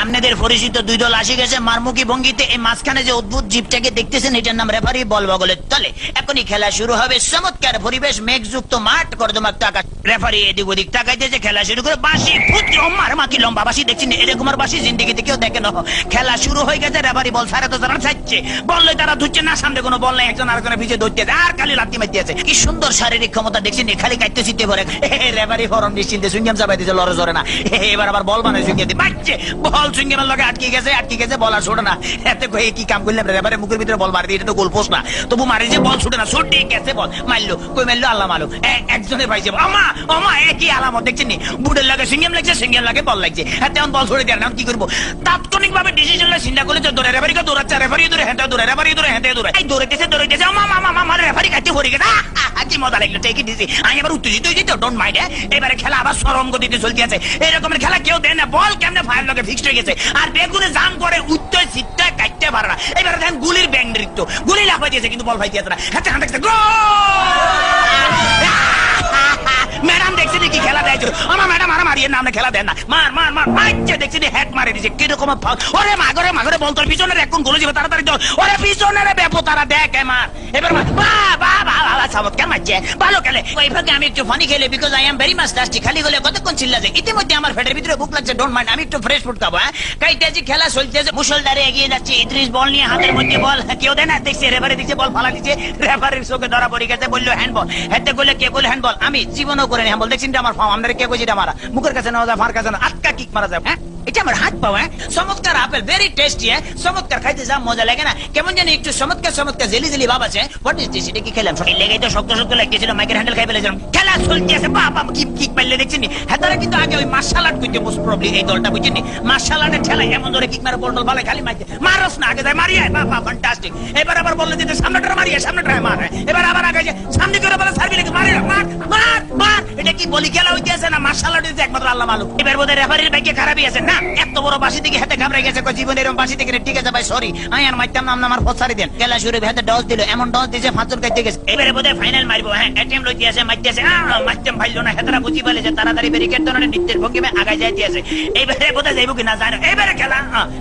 আপনাদের পরিচিত দুই দল আসে গেছে মারমুখী ভঙ্গিতে। এই মাঝখানে যে অদ্ভুত জীবটাকে দেখতেছেন এটার নাম রেফারি বল বগলের তলে। এখনই খেলা শুরু হবে। চমৎকার পরিবেশ, মেঘযুক্ত মাঠ, কর্দমাক্ত আকাশ। রেফারি এদিক ওদিক তাকাইতেছে, খেলা শুরু করে। বাঁশি ফুট মার মাকি লম্বা বাঁশি দেখছেন, এরকম আর বাঁশি জিন্দিগিতে কেউ দেখে না। খেলা শুরু হয়ে গেছে। রেফারি বল ছাড়া তো তারা ছাড়ছে, বললে তারা ধুচ্ছে না, সামনে কোনো বল নেই, একজন আরেকজনের পিছিয়ে ধরতে আর খালি লাত্তি মারতে আছে। কি সুন্দর শারীরিক ক্ষমতা দেখছেন, খালি কাটতে চিত্তে ভরে। রেফারি ফরম নিশ্চিন্তে সুইংগাম চাপাই দিয়েছে, লড়ে জরে না। এবার আবার বল বানায় সুইংগাম দিয়ে বাচ্চে, বল সুইংগামের লগে আটকে গেছে, বল আর ছোটে না। এতে কি কাম করলাম, রেফারি মুখের ভিতরে বল মারি দিয়ে, এটা তো গোল পোস্ট না, তবু মারি যে বল ছুটে না, ছুটে গেছে বল মারলো, কই মারলো আল্লাহ মারলো। একজনে পাইছে আমা আমা, একই আলামত দেখছেন নি, বুটের লাগে সুইংগাম লাগছে, সিঙ্গেম লাগে বল লাগছে। তেমন বল ছুড়ে দেয় না, কি করবো? তাৎক্ষণিক ভাবে ডিসিশন চিন্তা করলে যে দৌড়ে, রেফারিকে দৌড়াচ্ছে, রেফারি দৌড়ে হেঁটে দৌড়ে, রেফারি দৌড়ে হেঁটে দৌড়ে, এই দৌড়াইতেছে আমা মামা মামা, রেফারি কাছে পড়ে গেছে। কি মজা লাগলো, টেকে দিছি আমি, এবার উত্তেজিত হয়ে যেত, ডোন্ট মাইন্ড। এবারে খেলা আবার সরম গতিতে চলতে আছে। এরকমের খেলা কেউ দেয় না, বল কেমনে ফায়ার লগে ফিক্সড হয়ে গেছে, আর বেগুনে জাম করে উত্তর সিটটা কাটতে পারে না। এবারে দেখেন গুলির ব্যাং নৃত্য, গুলি লাফাই দিয়েছে কিন্তু বল ফাইতে আছে না। হাতে হাতে ম্যাডাম দেখছেন কি খেলা দেয়, আমার ম্যাডাম আর মারিয়ে নামে খেলা দেন না, মার মার মার মারছে, দেখছেন হেড মারে দিছে কিরকম। ওরে মাগরে মাগরে বল তোর পিছনে এখন গোল যাবে, তাড়াতাড়ি দল, ওরে পিছনে রে বেপো তারা দেখ মার। এবার চমৎকার মারছে, ভালো খেলে। ওই ভাগে আমি একটু ফানি খেলে, because I am very much tasty. খালি গলে কতক্ষণ চিল্লা যায়, ইতিমধ্যে আমার পেটের ভিতরে ভুক লাগছে, ডোন্ট মাইন্ড, আমি একটু ফ্রেশ ফুড খাবো। কাইতেছি, খেলা চলতেছে, মুসলধারে এগিয়ে যাচ্ছে। ইদ্রিস বল নিয়ে হাতের মধ্যে বল, কেউ দেয় না, দেখছে রেফারি দিচ্ছে, বল ফালা দিচ্ছে, রেফারির চোখে ধরা পড়ে গেছে, বললো হ্যান্ডবল। হেতে বলে কে বলে হ্যান্ডবল, আমি জীবনও করে হ্যান্ডবল দেখছেন, আমার ফার্ম আমরা কে কইছি মারা, মুখের কাছে নেওয়া যায়, ফার কাছে না, আটকা কিক মারা যায়। হ্যাঁ, এটা আমার হাত পাও। চমৎকার আপেল, ভেরি টেস্টি। চমৎকার, খাইতে যা মজা লাগে না, কেমন জানি একটু চমৎকার চমৎকার জেলি জেলি ভাব আছে। হোয়াট ইজ দিস, এটা কি খেলাম? লেগে তো শক্ত শক্ত লাগতেছিল, মাইকের হ্যান্ডেল খাই ফেলেছিলাম। খেলা চলতে আছে, বাবা কি কিক মারলে দেখছেন। হ্যাঁ, তারা কিন্তু আগে ওই মার্শাল আর্ট করতে মোস্ট প্রবলি এই দলটা, বুঝছেন, মার্শাল আর্টের ঠেলা এমন ধরে কিক মারে, বল ভালো খালি মারতে, মারস না, আগে যায় মারিয়ে, বাবা ফ্যান্টাস্টিক। এবার আবার বললে দিতে সামনেটা মারিয়ে, সামনেটা মার। এবার আবার আগে যায় সামনে করে বলে সার্ভি লেগে মারি, মার মার মার। এটা কি বলি খেলা হইতে আছে না মার্শাল আর্ট হইতে একমাত্র আল্লাহ মালুম। এবার বোধহয় রেফারির ভাগ্যে খারাপই আছে না, এত বড় বাসি থেকে হাতে ঘাবড়ে গেছে, জীবন এরকম বাসি থেকে। ঠিক আছে ভাই, সরি, আমি আর মারতাম না, আমার ফসারি দেন। খেলা শুরু হাতে ডস দিল, এমন ডস দিয়েছে ফাঁচুর কাটতে গেছে। এবারে বোধহয় ফাইনাল মারবো। হ্যাঁ, এটিএম লইতে আছে, মারতে আছে, মারতাম ভাইলো না, হেতারা বুঝি ফেলেছে, তাড়াতাড়ি ব্যারিকেড ধরনের নৃত্যের ভঙ্গিমে আগায় যাইতে আছে। এইবারে বোধহয় যাইব কিনা জানো। এবারে খেলা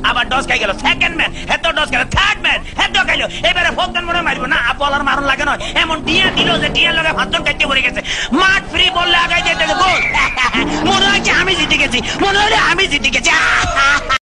আবার ডস খাই গেল, সেকেন্ড ম্যান হেত ডস গেল, থার্ড ম্যান হেত খাইলো। এবারে ফোর্থ ম্যান মনে মারবো না, বলার মারণ লাগে নয়, এমন ডিয়া দিল যে ডিয়ার লগে ফাঁচুর কাটতে পড়ে গেছে। মাঠ ফ্রি বললে আগায় যেতে গোল। মনে হয় আমি জিতে গেছি, মনে হয় আমি জিতে গেছি।